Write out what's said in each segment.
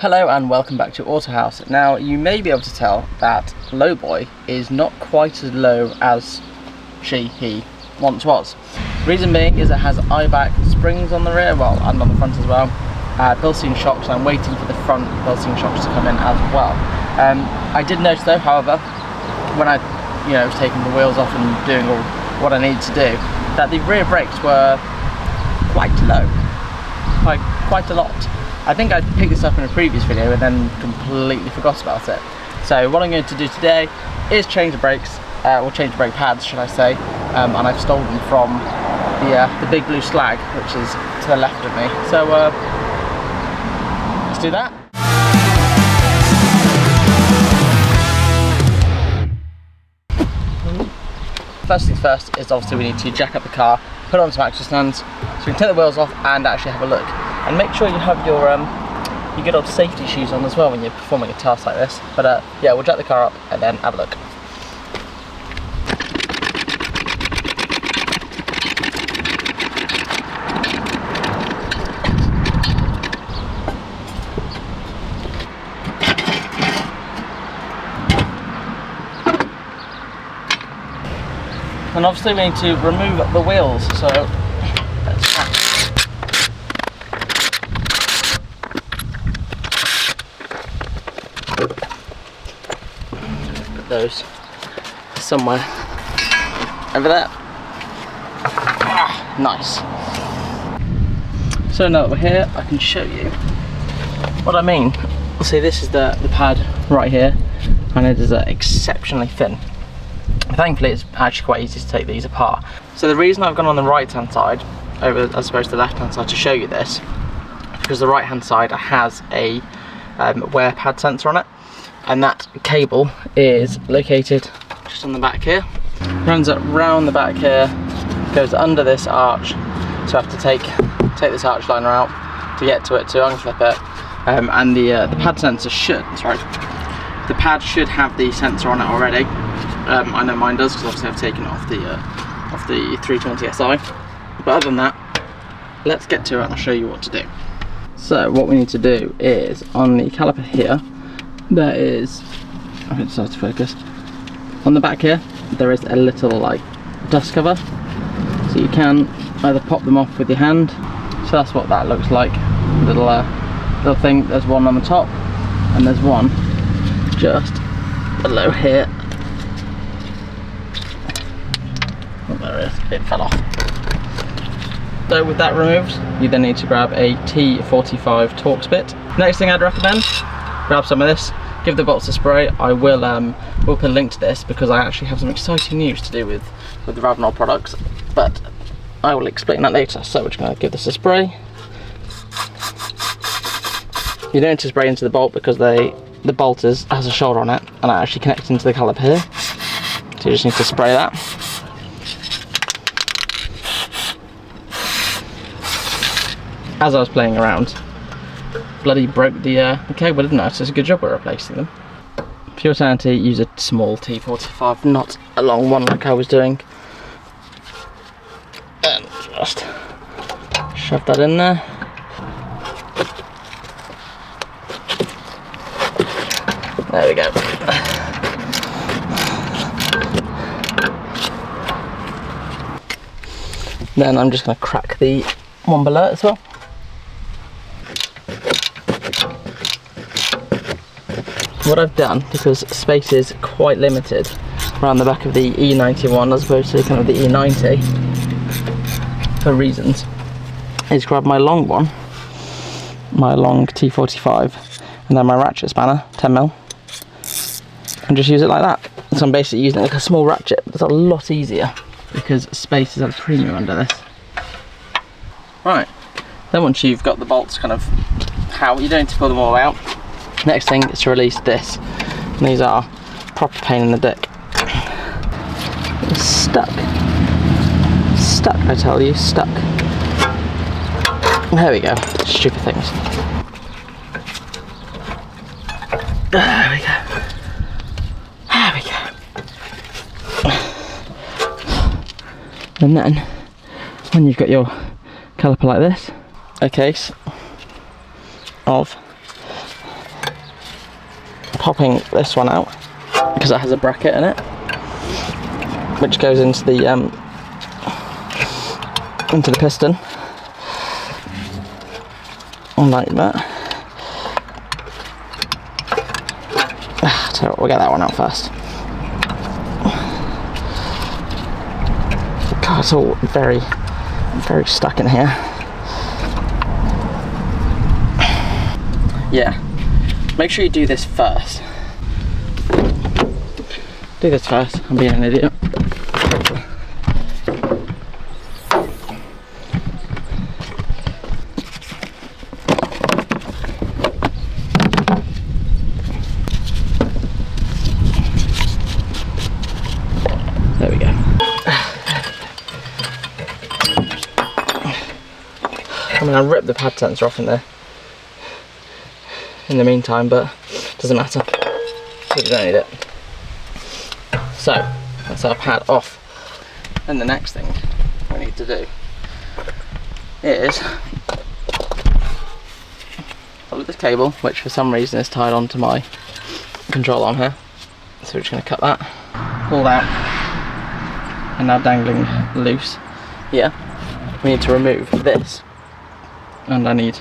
Hello and welcome back to Autohouse. Now you may be able to tell that LowBoi is not quite as low as he once was. Reason being is it has eye-back springs on the rear, well, and on the front as well. Bilstein shocks, and I'm waiting for the front Bilstein shocks to come in as well. I did notice though, however, when I was taking the wheels off and doing all what I needed to do, that the rear brakes were quite low, quite a lot. I think I picked this up in a previous video and then completely forgot about it. So what I'm going to do today is change the brakes, or change the brake pads should I say, and I've stolen them from the big blue slag which is to the left of me. So let's do that. First things first is obviously we need to jack up the car, put on some axle stands so we can take the wheels off and actually have a look. And make sure you have your good old safety shoes on as well when you're performing a task like this. But yeah, we'll jack the car up and then have a look. And obviously we need to remove the wheels, so let's try. Put those somewhere over there. Nice. So now that we're here, I can show you what I mean. See, this is the pad right here, and it is exceptionally thin. Thankfully it's actually quite easy to take these apart. So the reason I've gone on the right hand side as opposed to the left hand side to show you this, because the right hand side has a wear pad sensor on it, and that cable is located just on the back here, runs up round the back here, goes under this arch, so I have to take this arch liner out to get to it to unclip it, and the pad sensor the pad should have the sensor on it already. I know mine does because obviously I've taken it off the 320 SI. But other than that, let's get to it and I'll show you what to do. So what we need to do is on the caliper here, there is, I think it's hard to focus. On the back here, there is a little like dust cover, so you can either pop them off with your hand. So that's what that looks like. Little thing. There's one on the top, and there's one just below here. Oh, there it is, it fell off. So with that removed, you then need to grab a T45 Torx bit. Next thing I'd recommend, grab some of this, give the bolts a spray. I will we'll put a link to this because I actually have some exciting news to do with the Ravenol products, but I will explain that later. So we're just going to give this a spray. You don't need to spray into the bolt because the bolt has a shoulder on it and it actually connects into the caliper here. So you just need to spray that. As I was playing around, bloody broke the cable, didn't I? So it's a good job we're replacing them. For your sanity, use a small T45, not a long one like I was doing. And just shove that in there. There we go. Then I'm just going to crack the one below it as well. What I've done, because space is quite limited around the back of the E91 as opposed to kind of the E90 for reasons, is grab my long one, my long T45, and then my ratchet spanner, 10mm, and just use it like that. So I'm basically using it like a small ratchet, but it's a lot easier because space is at a premium under this. Right, then once you've got the bolts kind of how, you don't need to pull them all out. Next thing is to release this. And these are proper pain in the dick. It's stuck. Stuck, I tell you, stuck. There we go, stupid things. There we go. There we go. And then, when you've got your caliper like this, a case of popping this one out because it has a bracket in it, which goes into the piston, like that. So we'll get that one out first. God, it's all very, very stuck in here. Yeah, make sure you do this first. Do this first, I'm being an idiot. There we go. I'm going to rip the pad sensor off in there in the meantime, but it doesn't matter, we don't need it. So that's our pad off, and the next thing we need to do is follow this cable, which for some reason is tied onto my control arm here, so we're just going to cut that, pull that, and now dangling loose here. We need to remove this, and I need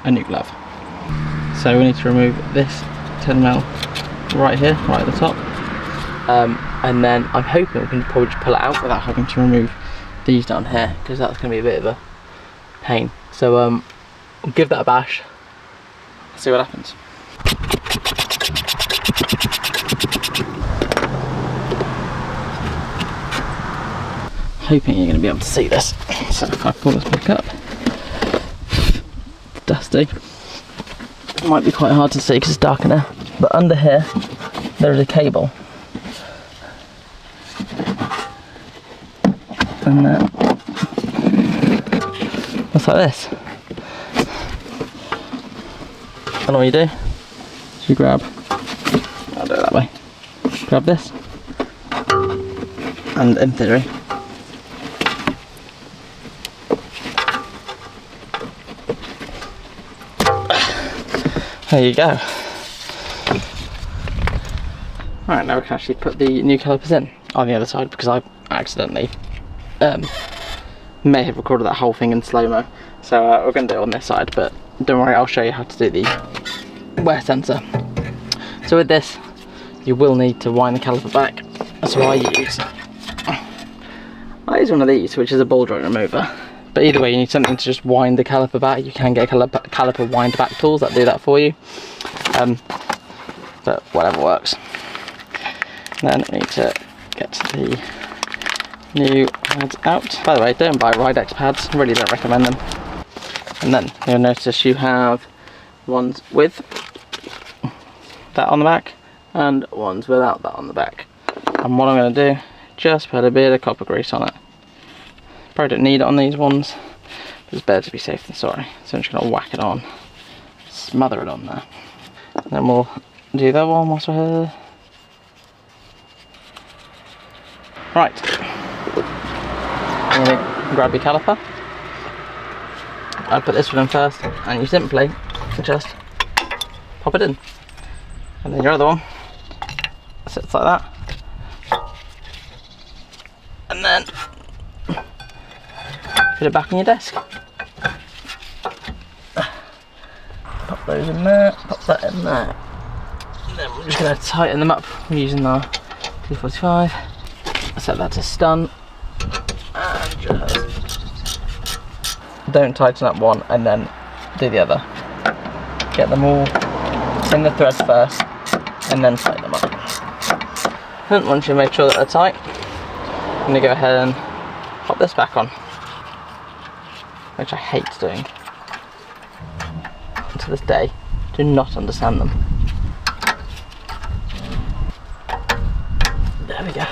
a new glove. So we need to remove this 10mm right here, right at the top, and then I'm hoping we can probably just pull it out without having to remove these down here, because that's going to be a bit of a pain. So we'll give that a bash, see what happens. Hoping you're going to be able to see this. So if I pull this back up, it's dusty. It might be quite hard to see because it's dark in there, but under here there is a cable, and looks like this. And all you do is you grab, I'll do it that way, grab this, and in theory there you go. Right, now we can actually put the new calipers in on the other side, because I accidentally may have recorded that whole thing in slow-mo. So we're going to do it on this side, but don't worry, I'll show you how to do the wear sensor. So with this, you will need to wind the caliper back. So I use one of these, which is a ball joint remover. But either way, you need something to just wind the caliper back. You can get caliper wind back tools that do that for you. But whatever works. Then we need to get the new pads out. By the way, don't buy Ridex pads, really don't recommend them. And then you'll notice you have ones with that on the back and ones without that on the back. And what I'm going to do, just put a bit of copper grease on it. Probably don't need it on these ones, but it's better to be safe than sorry. So I'm just going to whack it on, smother it on there. And then we'll do that one whilst we're here. Right, I'm going to grab your caliper. I'll put this one in first, and you simply just pop it in. And then your other one sits like that. And then put it back on your desk. Pop those in there, pop that in there. And then we're just going to tighten them up using our 245. Set that to stun. And just don't tighten up one and then do the other. Get them all in the threads first and then tighten them up. And once you make sure that they're tight, I'm going to go ahead and pop this back on, which I hate doing. To this day, do not understand them. There we go.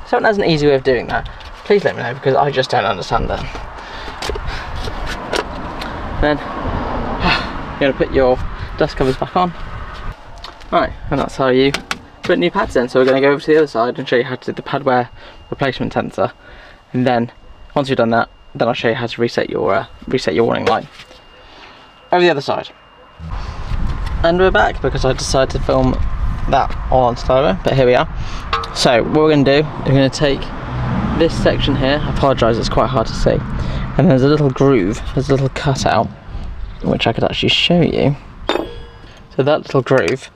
If someone has an easy way of doing that, please let me know, because I just don't understand that. Then you're going to put your dust covers back on. Right, and that's how you put new pads in. So we're going to go over to the other side and show you how to do the pad wear replacement sensor. And then once you've done that, then I'll show you how to reset your warning light. Over the other side. And we're back because I decided to film that all on slow-mo, but here we are. So what we're going to do, we're going to take this section here, I apologise, it's quite hard to see, and there's a little groove, there's a little cutout, which I could actually show you. So that little groove,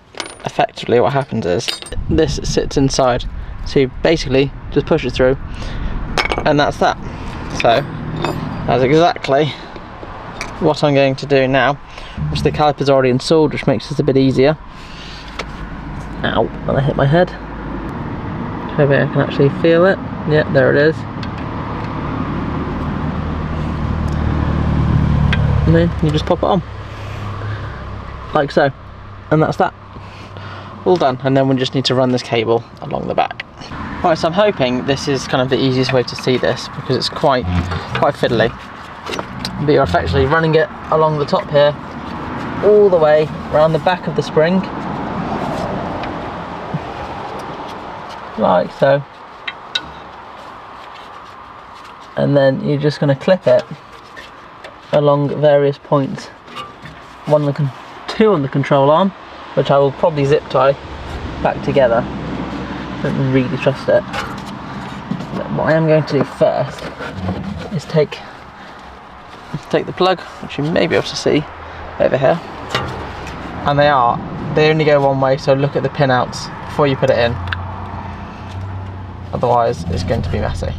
effectively what happens is, this sits inside, so you basically just push it through, and that's that. So that's exactly what I'm going to do now, which the caliper's already installed, which makes this a bit easier. Ow, when I hit my head. Maybe I can actually feel it. Yeah, there it is. And then you just pop it on. Like so. And that's that. All done. And then we just need to run this cable along the back. Right, so I'm hoping this is kind of the easiest way to see this because it's quite fiddly. But you're effectively running it along the top here, all the way around the back of the spring. Like so. And then you're just going to clip it along various points. Two on the control arm, which I will probably zip tie back together. Don't really trust it. But what I am going to do first is take the plug, which you may be able to see over here. And they only go one way, so look at the pin outs before you put it in. Otherwise it's going to be messy.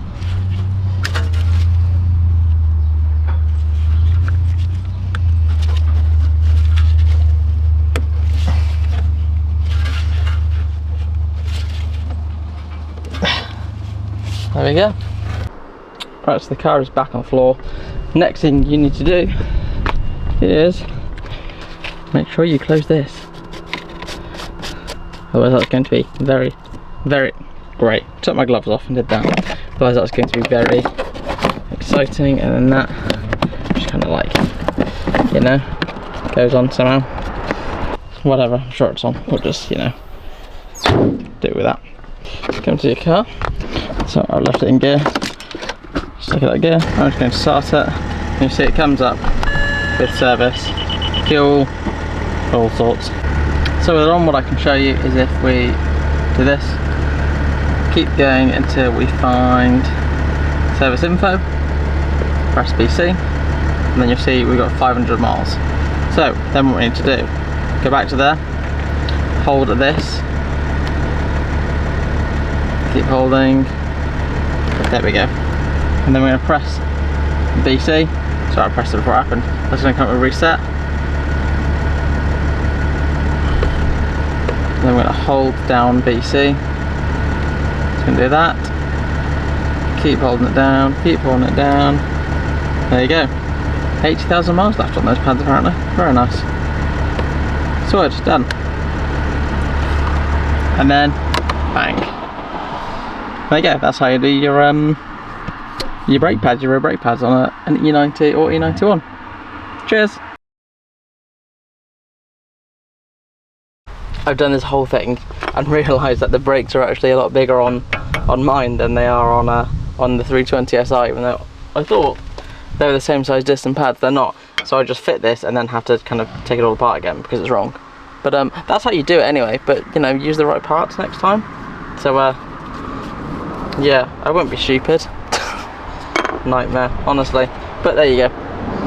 There we go. Right, so the car is back on the floor. Next thing you need to do is make sure you close this. Otherwise that's going to be very, very great. Took my gloves off and did that. Otherwise that's going to be very exciting, and then that just kind of like, you know, goes on somehow. Whatever, I'm sure it's on. We'll just, you know, do it with that. Come to your car. So I left it in gear. Just look at that gear. I'm just going to start it. And you see it comes up with service, fuel, all sorts. So with it on, what I can show you is if we do this, keep going until we find service info, press BC, and then you'll see we've got 500 miles. So then what we need to do, go back to there, hold this, keep holding, there we go. And then we're going to press BC, sorry I pressed it before it happened, that's going to come up with reset. And then we're going to hold down BC, it's going to do that, keep holding it down, keep holding it down, there you go. 80,000 miles left on those pads apparently, very nice. So it's done. And then, bang. There you go, that's how you do your brake pads, your rear brake pads on an E90 or E91. Cheers! I've done this whole thing and realised that the brakes are actually a lot bigger on mine than they are on the 320 SI, even though I thought they were the same size disc and pads. They're not. So I just fit this and then have to kind of take it all apart again because it's wrong. But that's how you do it anyway, but you know, use the right parts next time. So yeah, I won't be stupid. Nightmare, honestly. But there you go.